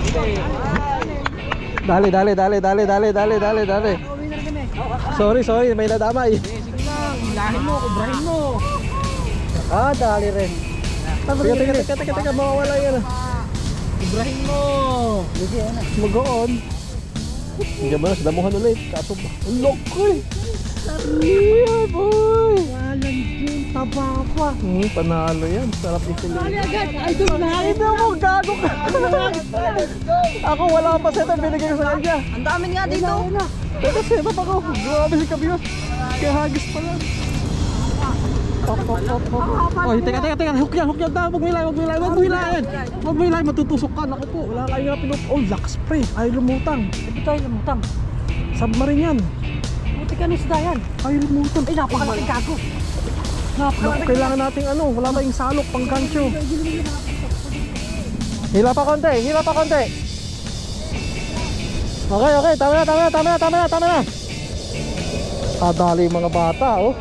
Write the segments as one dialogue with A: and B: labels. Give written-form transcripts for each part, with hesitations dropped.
A: Dali, dali, dali, dali, dali, dali, dali, dali. Sorry, sorry, may nadamay.
B: Sige lang, hilahin mo, kubrahin mo.
A: Ah, dali rin. Teka, teka, teka, mawawala yan.
B: Kubrahin mo.
A: Mag-on. Hindi ba, damuhan ulit. Kaso ba? Ang loko eh. Yeah, boy.
B: Walang yun, taba pa.
A: Panalo yan. Sarap ikulit.
B: Dali agad, idol na.
A: Hindi mo, gago ka. Ako wala pa set ang binigay ko sa kanya.
B: Ang dami nga dito.
A: Teka, set up ako. Grabe si Kabiyos. Kaya hagis pa lang. Oh, teka, teka, teka. Hook yan, hook yan. Huwag mo hilahin, huwag mo hilahin. Huwag mo hilahin. Huwag mo hilahin, matutusok ka. Naku po, wala kayo nga pinop. Oh, lock spray. Ay, lumutang.
B: Sabi tayo lumutang.
A: Submarine yan.
B: Buti ka nisda yan.
A: Ay, lumutang.
B: Ay, napakalaking gago.
A: Naku, kailangan nating ano. Wala tayong salok, pang gancho. Hila pa konti, hila pa konti. Okay, okay. Tama na, tama na, tama na, tama na, tama na. Kadali yung mga bata, oh.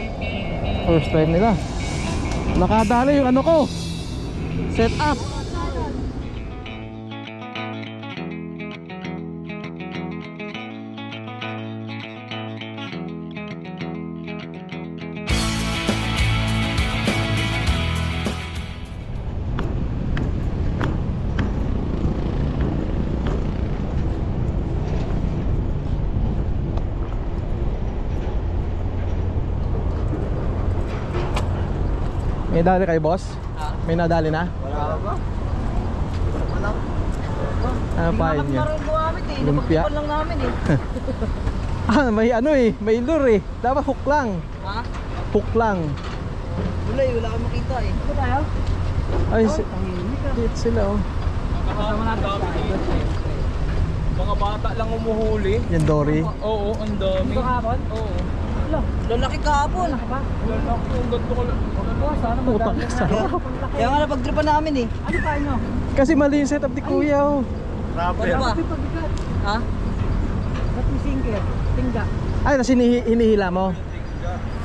A: First time nila. Nakadali yung ano ko. Set up. May nadali kayo, boss? May nadali na?
B: Wala ba? Wala.
A: Ano pa yun yun? Lumpia?
B: Napagpupan lang namin eh.
A: Ah, may ano eh, may lure eh. Dapat hook lang.
B: Ha?
A: Hook lang.
B: Wala eh, wala kang makita eh. Ano tayo?
A: Ay, hit sila oh.
B: Kasama natin.
C: Mga bata lang umuhuli.
A: Yan Dory.
C: Oo, ang dami.
B: Ito kahapon?
C: Oo.
B: Lalaki kahapon.
C: Lalaki yung ganito ko lang.
B: Sana
A: Putang sarap.
B: Kaya nga napagtripan namin eh. Ano pa nyo?
A: Kasi mali yung setup ni Kuya oh.
B: Ano ba? Ha? Ba't may sinker? Tingga.
A: Ay, nasi hinihila mo?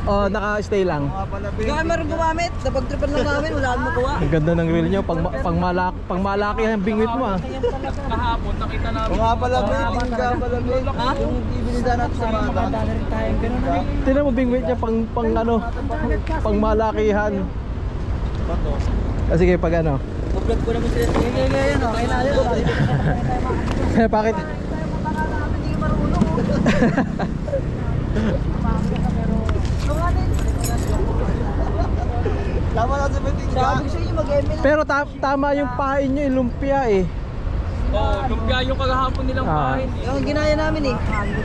A: O, naka-stay lang.
B: Hindi kami meron gumamit. Napagtripan lang namin. Wala akong magawa.
A: Ang ganda ng reel nyo. Pang malaki ang bingwit mo ah.
C: Kahapon nakita namin.
B: Mga pala tingga pala ha? Yung ibinida natin sa mga dami. Rin tayo. Ganun na rin.
A: Tingnan mo bingwit niya pang ano, pang malakihan. Kasi kayo pag ano.
B: Vlog ko naman sila. Ngayon o. Kailangan.
A: Bakit?
B: Hindi marunong.
C: Tama na sa tingga.
B: Sabi ko sa inyo mag-ML.
A: Pero tama yung pain nyo, yung lumpia eh.
C: Oo, lumpia yung kagahapon nilang pahin.
B: Yung ginaya namin eh.
C: Sabi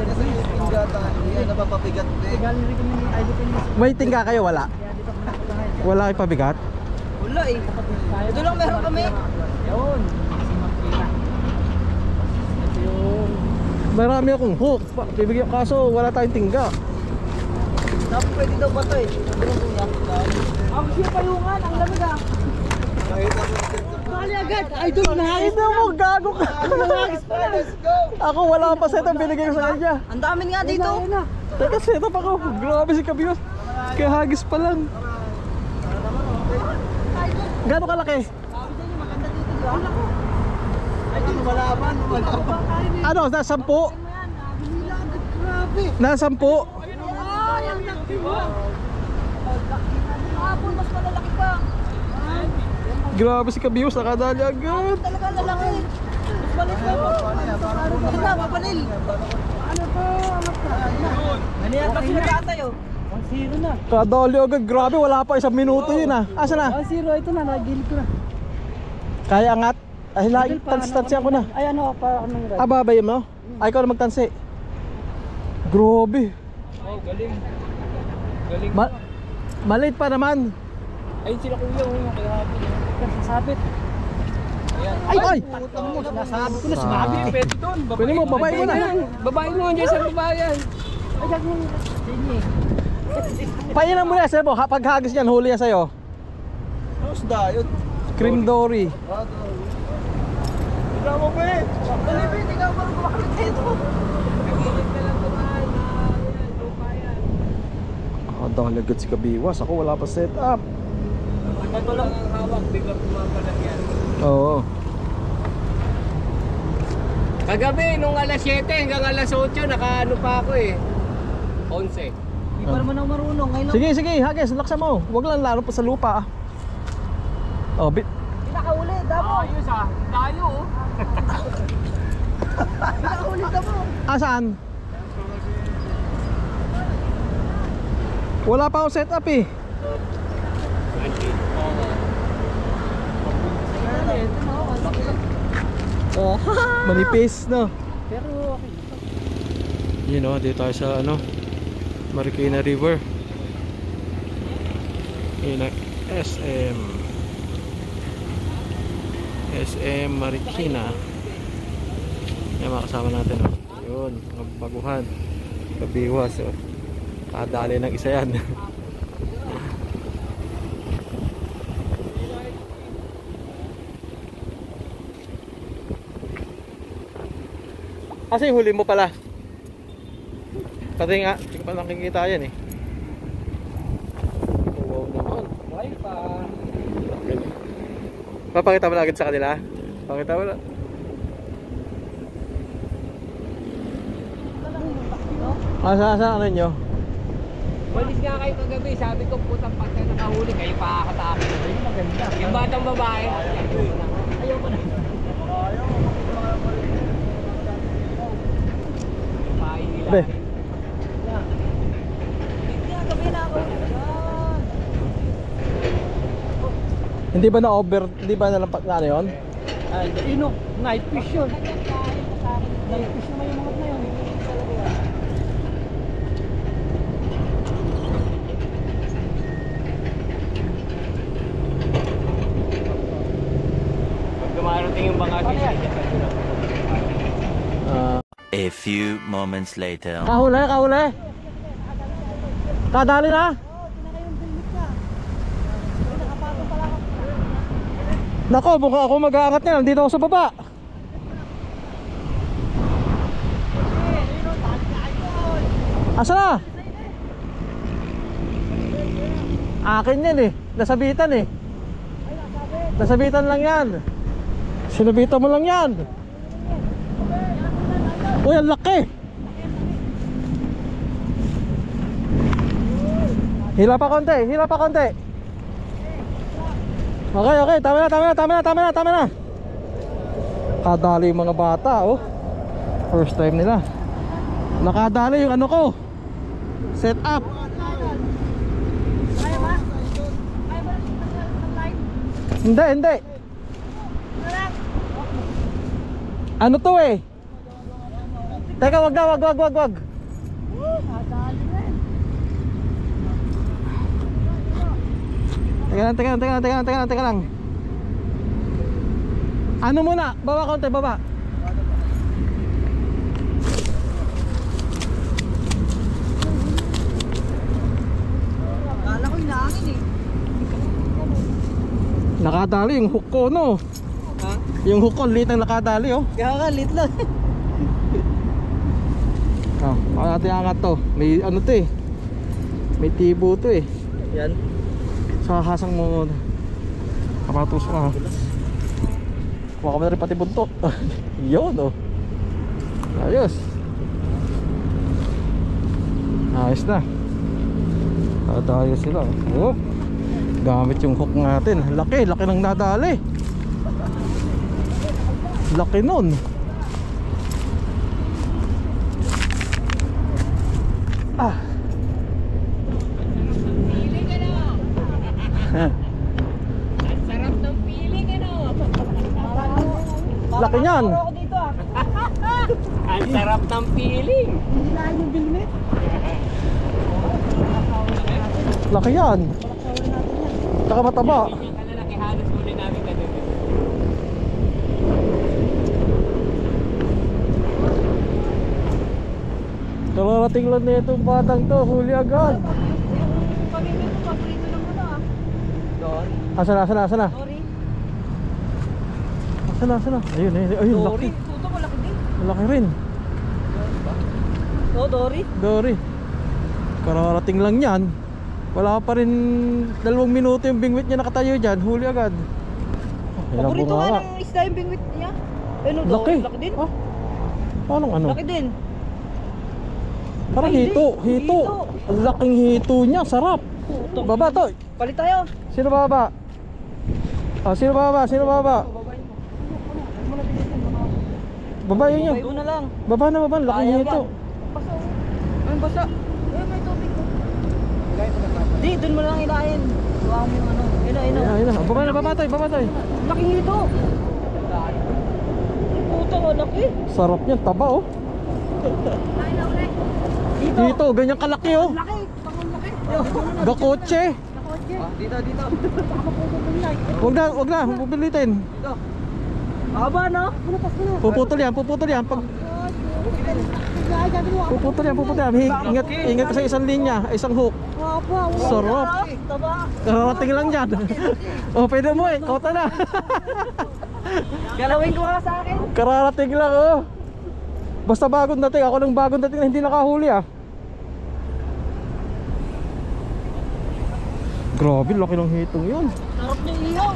C: na sa tingga tayo. Yan napapabigat din.
A: May tingga kayo, wala? Wala kayo pabigat?
B: Wala eh. Ito lang meron kami. Yun.
A: Marami akong hook. Bibigyan kaso wala tayong tingga.
B: Dapat pwede daw ba ito eh. Ang siya payungan. Ang lamig ah. Kali agad. Idol na.
A: Hindi mo, gago ka.
B: Let's go.
A: Ako wala pa set ang binigay ko sa kanya.
B: Ang dami nga dito.
A: Teka, set up ako. Grabe si Kabiyos. Kaya hagis pa lang. Gano'ng kalaki? Ano, nasa 10? Nasa 10?
B: Hapon mas malalaki pa.
A: Grabe si Kabiyos, nakadali agad.
B: Talaga lalaki. Mas malit pa. Ano ba, mapanil? Ano po? Ano yan pa sila tayo? 1-0 na.
A: Kadali agad, grabe, wala pa 1 minuto yun ah. Asa na?
B: 1-0 ito na, nagilid ko na.
A: Kaya angat. Ay, laing tansya ko na.
B: Ay ano, para ako nang
A: Ah, babay mo? Ay, ikaw na magtansi. Grabe.
C: Oh, galing. Galing.
A: Maliit pa naman.
C: Ayun sila kuya, yung kagahapon.
B: Sasabit.
A: Ay! Ay!
B: Nasabi ko na, sumabi.
C: Pwede doon.
A: Pwede mo, babae mo na.
C: Babae mo, dyan sa babayan.
B: Ay, gag mo. Sige.
A: Painan mo na, sir po. Pag hagis niyan, huli yan sa'yo.
C: Tapos dayot.
A: Cream Dory.
C: Tignan mo ba eh.
B: Dali, tingnan mo kumakit dito.
C: Nagilid ka lang babae na yan, lupa yan.
A: Dahil agad si Kabiwas. Ako wala pa set up.
C: Ito lang ang hawak, biglang pumapalag yan.
A: Oo.
D: Kagabi, nung alas 7 hanggang alas 8, nakaano pa ako eh. 11.
B: Hindi pa naman ako marunong. Ngayon lang.
A: Sige, sige, Hagis, laksan mo. Huwag lang laro pa sa lupa. Oh,
B: Pinakahuli, damo.
D: Ayos ah, tayo oh.
B: Pinakahuli, damo.
A: saan? Wala pa akong setup eh.
B: Oh.
A: Manipis, no?
B: Pero okay.
A: Yun o, dito tayo sa ano, Marikina River. Yun ang SM Marikina. Yan mga kasama natin o. Yun, mga baguhan, kabiwas o. Kadali ng isa yan. Kasi huli mo pala. Pati nga, hindi ko pa nakikita yan eh. Wow naman.
D: Buhay pa.
A: Papakita mo na agad sa kanila? Pakita mo na. Asa ano nyo?
D: Walis nga kayo kagabi, sabi ko putang pagka nakahuli kayo pakakatake. Ayun maganda. Yung batang babae. Ayoko na.
A: Be.
B: Gabi na ako.
A: Hindi ba na-over, hindi ba nalampak na ano yun?
B: Ay, ino, night fish yun. Night fish naman yung mga na yun.
D: Pag dumarating yung bangka
E: A few moments later.
A: Kahuli, kahuli. Kadali na. Nako, mukha ako mag-aangat niya. Nandito ako sa baba. Asa na? Akin yan eh. Nasabitan eh. Nasabitan lang yan. Sinabitan mo lang yan. Uy, ang laki. Hila pa konti, hila pa konti. Okay, okay, tama na. Kadali yung mga bata, oh. First time nila. Nakadali yung ano ko. Set up. Hindi. Ano to eh? Teka, wag. Teka lang. Ano muna? Baba konti, baba.
B: Kala ko inaangin eh.
A: Nakadali yung hook ko, no?
B: Ha?
A: Yung hook ko, liit ang nakadali, oh.
B: Kaya ka, lit lang.
A: Baka natin angat to. May ano to eh. May tibo to eh.
B: Yan.
A: Sa hasang mo. Kapatos ka ha. Kuha ka na rin pati buntot. Yun oh. Ayos. Ayos na. Ayos sila. Oh. Gamit yung hook natin. Laki ng nadali. Laki nun.
D: Ang sarap ng feeling ano.
A: Laki niyan.
B: Ako dito ah.
D: Ang sarap ng feeling.
B: Hindi na yung bilmet.
A: Laki yan. Tsaka mataba.
D: Yung kalalaki halos huli namin kagabi.
A: Kararating lang na itong batang to. Huli agad.
B: Yung pamilya ko, paborito ng ano ah.
D: Doon.
A: Asa na?
B: Sorry.
A: Asa na? Ayun, laki.
B: Tuto ko, laki din.
A: Laki rin.
B: Oh, Dory.
A: Dory. Kararating lang yan. Wala pa rin 2 minuto yung bingwit niya nakatayo dyan. Huli agad.
B: Paborito nga ng isda yung bingwit niya. Ano,
A: Laki.
B: Laki din.
A: Oh. Anong ano?
B: Laki din.
A: Parang
B: Ay,
A: hito,
B: hindi.
A: hito.
B: Hito.
A: Ang laking hito niya, sarap. Baba to.
B: Palit tayo.
A: Sino baba? Ah, sino baba? Sino baba? Baba yun yun.
B: Bayo na lang.
A: Baba na baba, laking
B: Kaya
A: hito.
B: yan. Ayun, basa. May tubig ko. Di, dun mo lang ilahin. Huwag mo yung ano. Ayun.
A: Ayun na. Baba na, baba tayo, baba tayo.
B: Laking hito. Puto, laki.
A: Sarap niyan, taba oh.
B: Dito.
A: Hito, ganyan kalaki oh.
B: Laki. Pangon laki.
A: Gakotse.
B: Dito.
A: Wag na, pupulitin.
B: Haba, no?
A: Puputol yan. Pag puputol yan. Ingat ka sa isang linya, isang hook. Sarap.
B: Taba.
A: Kararating lang yan. Oh, pwede mo eh, kota na.
B: Galawin ko nga sa akin.
A: Kararating lang oh. Basta bagong dating, ako ng bagong dating na hindi nakahuli ah. Grabe, laki ng hitong yun.
B: Sarap niya iyo.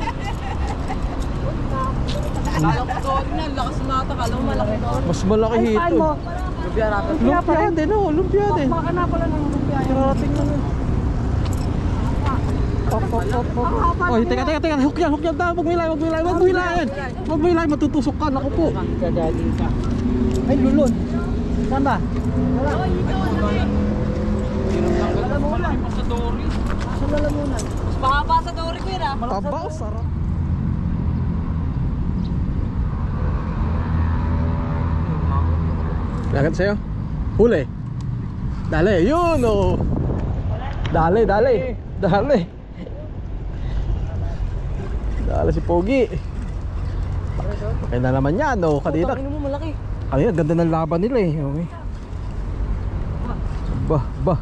B: Kala ko doon na, lakas mata. Kala mo malaki doon.
A: Mas malaki hito.
B: Lumpia rapid.
A: Lumpia din oh, lumpia din.
B: Baka na pala ng lumpia.
A: Kararating lang yun. Oh, teka. Hook yan. Huwag mo ilay. Matutusok ka. Naku po.
B: Ay, lulon. Saan ba?
D: Malaki pa sa Dory.
B: Sa lalamunan. Mas mahaba sa Dory ko yun ah.
A: Taba, sarap. Lagat sa'yo. Huli. Dali, yun oh. Dali. Dali si Pogi. Okay na naman yan oh. Kanina
B: Tangin mo malaki.
A: ganda ng laban nila eh. Okay. Bah.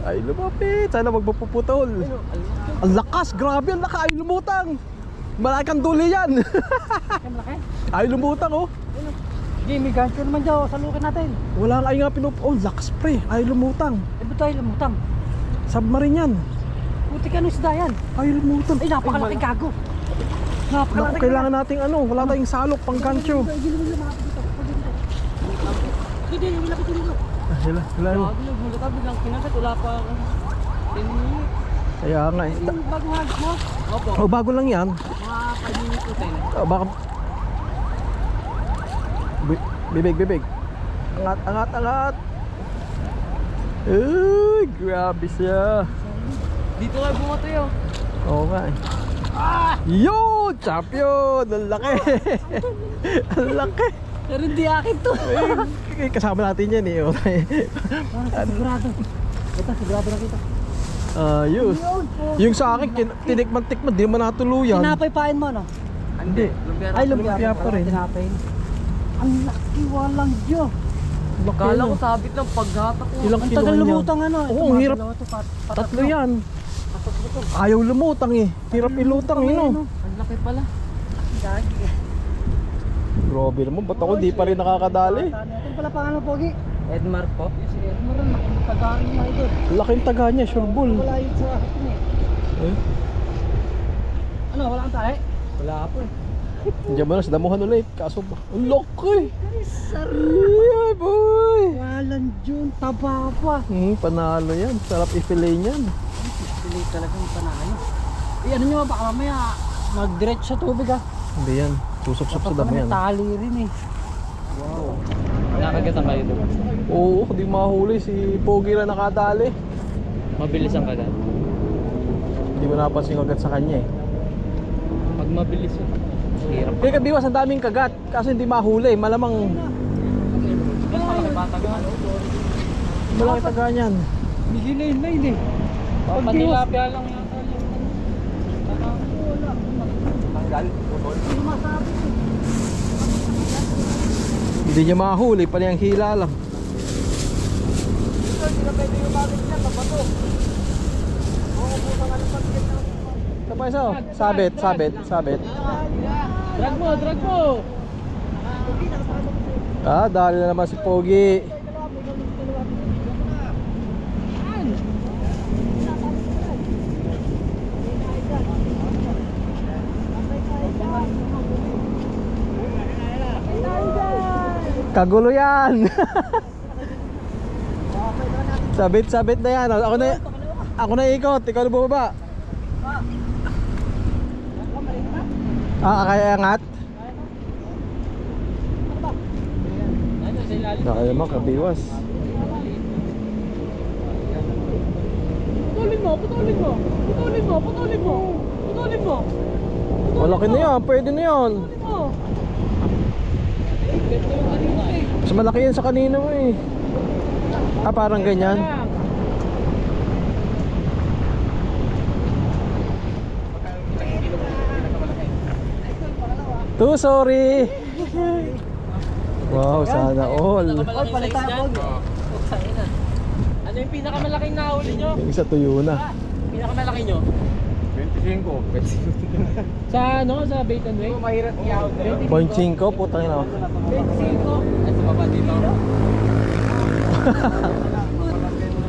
A: Ay lumapit. Sana magpuputol. Ang lakas, grabe ang laka. Ay lumutang. Malaking duli yan. Ay lumutang oh.
B: Jimmy, gancho naman dyan. Salukin natin.
A: Wala nga oh, lakas pre. Ay lumutang.
B: Eh, ba't tayo lumutang?
A: Submarine yan.
B: Puti ka nung isda yan.
A: Ay lumutang.
B: Ay, napakalaki gago.
A: Naku, kailangan nating wala tayong salok pang gancho.
B: Hindi, yung laki dito.
A: Sila.
B: Nagmula ka, biglang kinagat. Wala pa akong 10 minutes.
A: Kaya nga eh.
B: Yung bagong hagis mo? Opo.
A: Oh, bago lang yan.
B: Mga 5 minutes o 10.
A: Baka bibig. Angat. Uy, grabe siya.
B: Dito kayo bumato yun.
A: Oo nga eh. Yun! Champion! Ang laki! Ang laki!
B: Pero hindi akin to.
A: Kasama natin yan eh.
B: Sigurado. Ito, sigurado na kita.
A: Ayos. Yung sa akin, tinikman-tikman, di naman natuluyan.
B: Tinapay-pain mo, no?
A: Hindi.
B: Ay, lumpia
A: pa rin.
B: Tinapay. Ang laki, walang Diyo.
D: Kala ko sabit ng paghata ko.
A: Ilang
B: Ang
A: kilo
B: tagal
A: yan?
B: lumutang ano.
A: Oo, ang hirap. Tatlo yan. Ayaw lumutang eh. Hirap ilutang eh no.
D: Ang laki pala.
A: Grabe naman, ba't ako di pa rin nakakadali?
B: Ito pala pangalan mo, Pogi.
D: Edmar po.
B: Si Edmar, nakikitagarin na ito.
A: Laking taga niya, sure bull.
B: Wala yun sa akin eh.
A: Eh,
B: Ano, wala kang tahe?
D: Wala po eh.
A: Diyan mo na sa damuhan ulit. Kaso ba? Ang laki! Yeah, boy!
B: Walang June, taba pa.
A: Panalo yan. Sarap i-fillet niyan.
B: Pili talagang panalo. Eh, ano nyo, baka mamaya mag-diretso sa tubig ah.
A: Hindi yan. Susok-sok sa damo
B: May
A: yan.
B: tali rin eh.
D: Nakagatan kayo doon.
A: Oo, di mahuli. Si Pogi na nakadali.
D: Mabilis ang kagat.
A: Hindi mo napansin agad sa kanya eh.
D: Pag mabilis yun. Hirap.
A: Kaya kabiwas, ang daming kagat. Kaso hindi mahuli. Malamang
D: Malaki bata ka.
A: malaki taga niyan.
B: Nililay-lay eh.
D: Papatilapia lang yata.
A: Hindi niya mahuli. Pali ang hila lang. Ito pa isa. Sabit.
D: Drag mo.
A: Ah, dali na naman si Pogi. Kagulo yan. Sabit na yan. Ako na ikot, ikaw na bumaba. Kaya angat. Kaya naman kabiwas.
B: Putulin mo.
A: Malaki na yan, pwede na yan. Mas malaki yan sa kanina mo eh. Parang ganyan. Too sorry. Wow, sana all.
D: Ano yung pinakamalaking nahuli nyo?
A: Yung isa tuyo na.
D: Pinakamalaki nyo? 25. Sa ano? Sa bait and weight? Mahirap i-out.
A: 0.5, putang ina.
D: 25. At sa baba dito.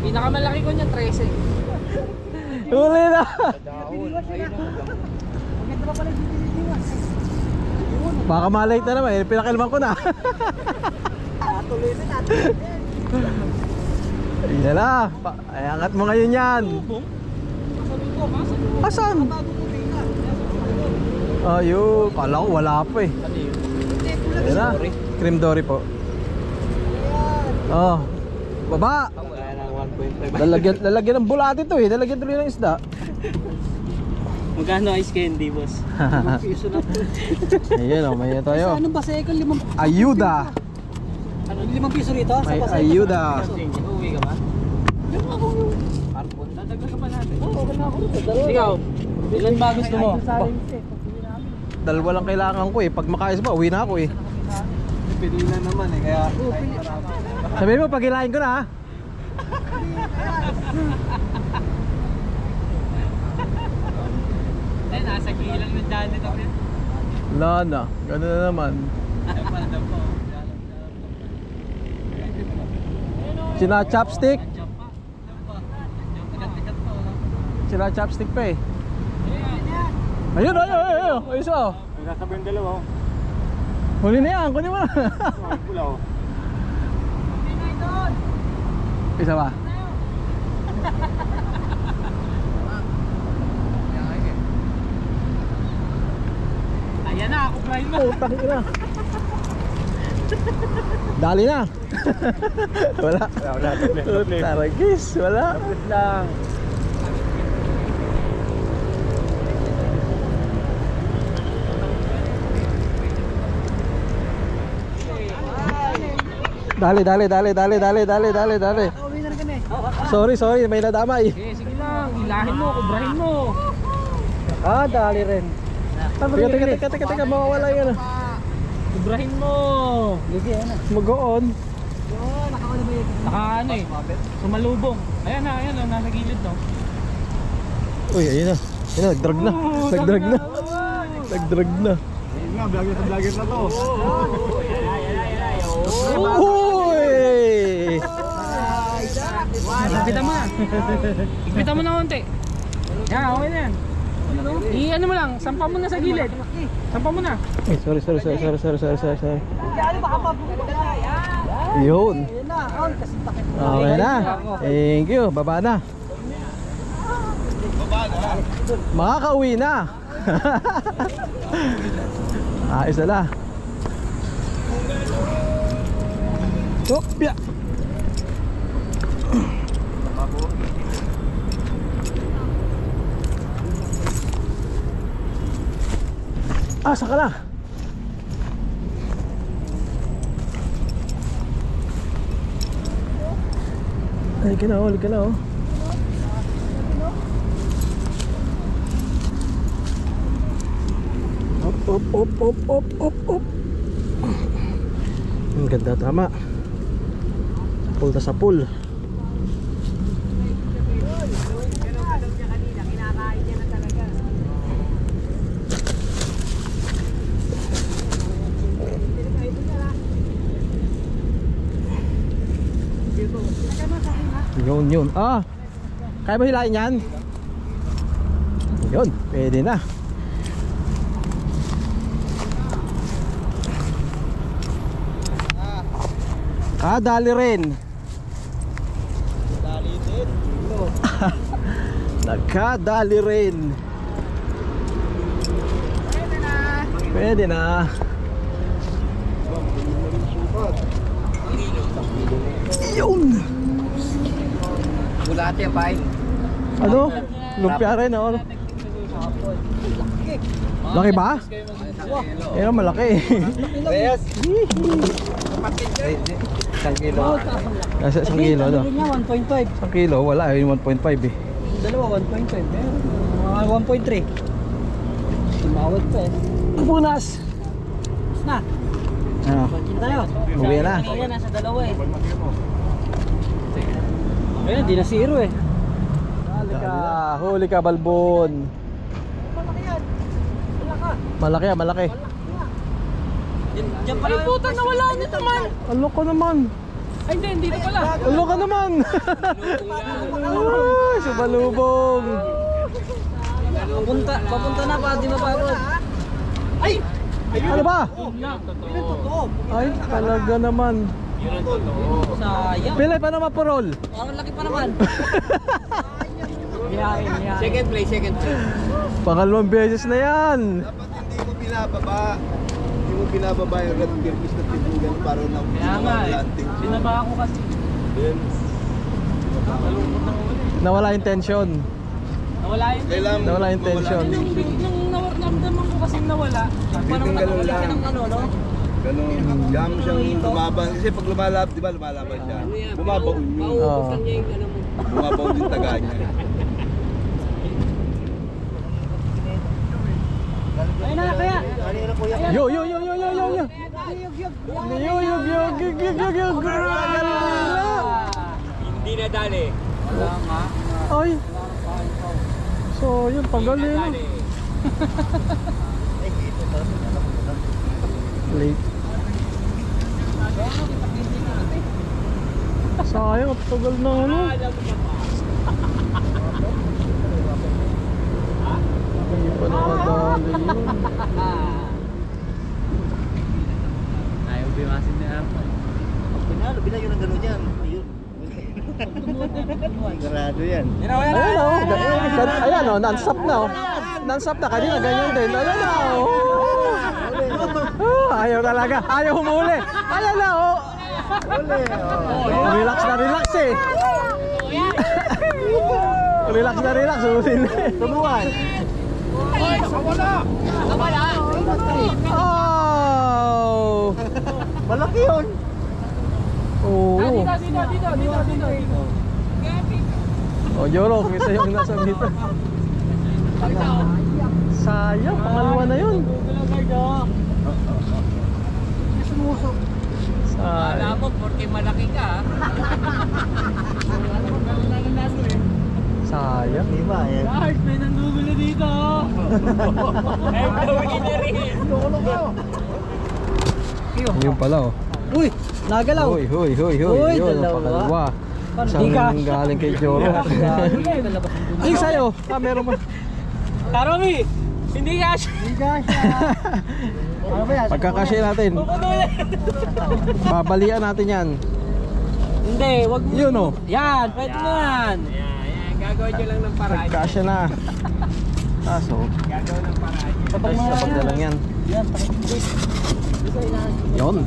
D: Pinakamalaki ko niya 13.
A: Huli na. Baka malate na naman eh, pinakilman ko na. Yan na. Ay, angat mo ngayon yan. Asan? Ayun, kala ko wala pa eh. Yan na. Cream dory po. Oh, baba. Lalagyan ng bulati to eh. Lalagyan tuloy ng isda.
B: Magkano ice candy, boss? Piso na po.
A: Ayan o, may tayo.
B: Ano ba sa ikaw?
A: Ayuda.
B: Ano, 5 piso rito?
A: May ayuda.
D: Uuwi ka ba? Dadagdag ka pa natin.
B: Oo, okay na ako.
D: Ikaw, ilan ba gusto mo?
A: Dalawa lang kailangan ko eh. Pag makayos ba, uwi na ako eh.
C: Pinila naman eh, kaya
A: Sabihin mo, pagilain ko na ha.
D: Nasa kilang yung daan nito.
A: Wala na, gano'n na naman. Sina chopstick? Sina chopstick pa eh. Ayun, ayun. Ayun siya oh.
C: nasa ba yung dalawa?
A: Huli na yan, kunin mo na.
C: Pulaw.
A: Isa ba?
D: Ayan na, kuprahin mo.
A: Utang ina. Dali na. Wala. Taragis, wala.
D: Lang.
A: Dali. Sorry, may nadamay.
D: Sige lang, hilahin mo, kubrahin mo.
A: Dali rin. Teka, mawawala yan.
D: Kubrahin mo.
A: Mag-on.
D: Naka ano eh, sumalubong. Ayan na, nasa gilid no.
A: Uy, ayun na. Nagdrag na. Nagdrag na.
C: Ayun nga, vlogger na to.
A: Uy!
D: Igpitan mo na konti. Yan, okay na yan. I-ano mo lang, sampa mo na sa gilid. Sampa mo na.
A: Ay, sorry. Yun. Okay na. Thank you. Baba na. Makakauwi na. Ayos na lang. Oh, yeah. Asa ka na? Ay ka na, huli ka na oh. Op. Ang ganda, tama. Punta sa pool. Yun. Kaya ba hilain yan? Yun, pwede na. Nakadali rin.
C: Dali din.
A: Nakadali rin. Pwede na. Yun.
D: Bulate pa eh.
A: Ano? Lumpia rin, oh. Laki ba? Ayun, malaki.
C: Yes.
D: Isang kilo.
A: Kasi 1 kilo, no?
B: Niya 1.5.
A: 1 kilo, wala. Ayun, 1.5 eh.
B: Dalawa 1.5. Mga 1.3. Tumawad pa eh. Punas. Na.
A: Ano?
B: Pagkin tayo.
A: Uwi na.
B: Ayan, nasa dalawa eh. Ayun, di na zero eh.
A: Huli ka, balbon. Malaki yan, malaki.
B: Diyan pala. Ay, puta, nawala niyo naman.
A: Alo ka naman.
B: Ay, hindi na pala.
A: Alo ka naman. Subalubong.
B: Papunta na pa, di mapagod. Ay!
A: Ano ba? Ay, talaga naman.
B: Sayang.
A: Pili pa naman porol.
B: Ang laki pa naman. Hiyain.
D: Second place, second place.
A: Pangalawang beses na yan.
C: Dapat hindi mo binababa. Hindi mo binababa yung red kirkis na tibugan para na
B: Kaya nga eh. Binaba ako kasi.
C: Then,
A: Nawala yung tension.
B: Nawala yun.
C: kailangan
A: Nawala yung tension.
B: Nung naramdaman ko kasi nawala. Paano
C: Ganun
B: nakawala
C: lang.
B: siya ng ano, no?
C: ganun. Kaya mo siyang lumaban. Kasi pag lumalab, di ba lumalaban siya. Bumabaw yun.
D: Maubos lang niya yung ano mo.
C: Bumabaw yung taga niya.
B: Ayun na, kaya.
A: Yo.
D: Hindi na dali.
B: Wala nga.
A: Ay. So, yun, pagaling.
D: Dali.
A: Late. Sayang, at tagal na ano. Hindi pa nakadali yun.
B: Ayaw bimasin na ako.
C: Pinalo, binayo ng gano'n yan. Ayun. Sigurado yan.
A: Ayan o. Ayan o, non-stop na o. Non-stop na, kanina ganyan din. Ayan na o. Ayaw talaga. Ayaw humuli. Ayan na o. Relax na relax eh. Relax na relax. Usin na eh.
C: Tumuan.
A: Oh!
C: Malaki yun.
A: Oo.
B: Dito.
A: Oh, Jorok, isa yung nasa dito. Sayang, pangalawa na yun.
D: Alam
A: Sayang.
D: mo, porque malaki ka.
A: Sayang.
C: Diba yan?
B: Guys, may nandugulo dito.
D: Ay, gawin na rin.
A: Yun pala oh.
B: Uy, nagalaw.
A: Huy.
B: Uy,
A: Yun, ang
B: dalawa.
A: pangalawa.
B: Di ka.
A: Isang galing kay Jorok. Yung sa'yo, camera mo.
B: Karomi, hindi ka siya. Ano ba yan?
A: Pagkakasya natin. Babalian natin yan.
B: Hindi, wag mo.
A: Yun oh.
B: Yan, pwede mo yan.
D: Yan. Gagawin nyo lang ng paraan.
A: Pagkasya na. Kaso,
D: Gagawin ng paraan.
A: kapag na lang yan.
B: Yan,
A: Yun.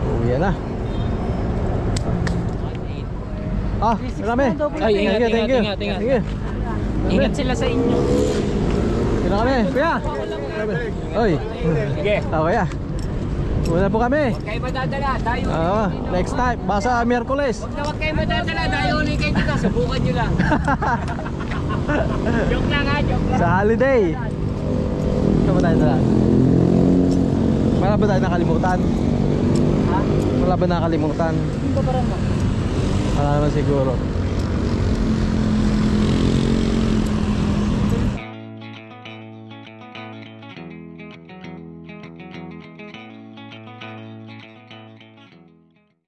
A: Uwi na. Ah, marami.
B: Ay, ingat.
A: Thank you.
B: Ingat sila sa inyo.
A: Kina kami, kuya. Oy.
D: Sige.
A: Kuya. Una po kami.
D: Huwag kayo madadala. Tayo.
A: Next time, basta Miyerkules.
D: Huwag kayo madadala. Tayo ulit kayo dito. Subukan nyo lang. Joke lang ha. Joke lang.
A: Sa holiday. Ito ba tayo dala? Wala ba tayo nakalimutan?
B: Ha?
A: Wala ba nakalimutan?
B: Hindi ba parang mo?
A: Wala naman siguro.